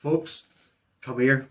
Folks, come here.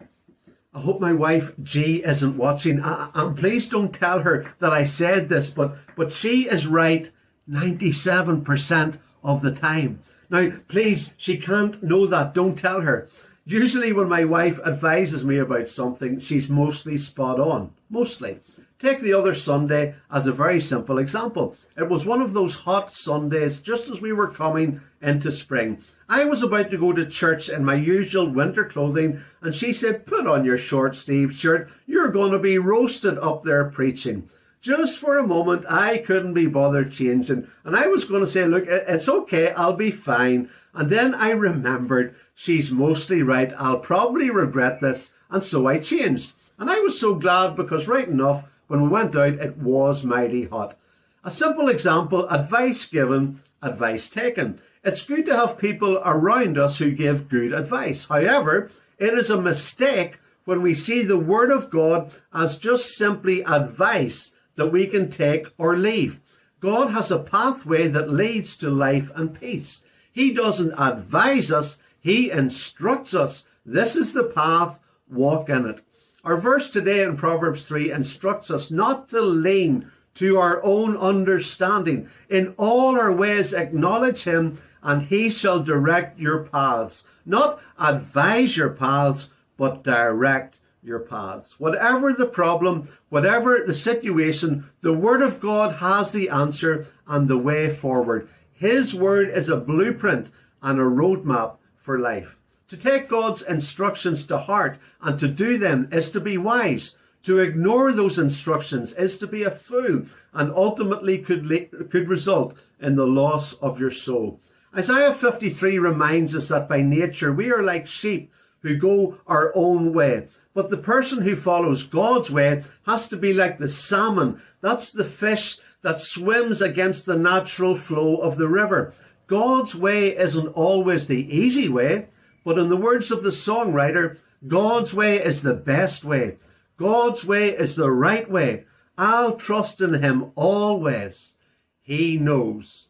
I hope my wife G isn't watching. And please don't tell her that I said this, but she is right 97% of the time. Now, please, she can't know that. Don't tell her. Usually when my wife advises me about something, she's mostly spot on. Mostly. Take the other Sunday as a very simple example. It was one of those hot Sundays just as we were coming into spring. I was about to go to church in my usual winter clothing, and she said, "Put on your short-sleeved shirt. You're going to be roasted up there preaching." Just for a moment, I couldn't be bothered changing. And I was going to say, "Look, it's okay. I'll be fine." And then I remembered she's mostly right. I'll probably regret this. And so I changed. And I was so glad because right enough, when we went out, it was mighty hot. A simple example, advice given, advice taken. It's good to have people around us who give good advice. However, it is a mistake when we see the Word of God as just simply advice that we can take or leave. God has a pathway that leads to life and peace. He doesn't advise us, He instructs us. This is the path, walk in it. Our verse today in Proverbs 3 instructs us not to lean to our own understanding. In all our ways acknowledge Him, and He shall direct your paths. Not advise your paths, but direct your paths. Whatever the problem, whatever the situation, the Word of God has the answer and the way forward. His Word is a blueprint and a roadmap for life. To take God's instructions to heart and to do them is to be wise. To ignore those instructions is to be a fool and ultimately could result in the loss of your soul. Isaiah 53 reminds us that by nature we are like sheep who go our own way. But the person who follows God's way has to be like the salmon. That's the fish that swims against the natural flow of the river. God's way isn't always the easy way, but in the words of the songwriter, God's way is the best way. God's way is the right way. I'll trust in Him always. He knows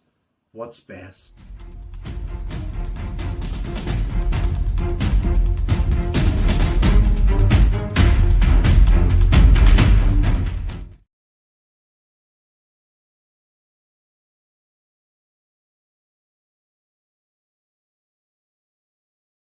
what's best.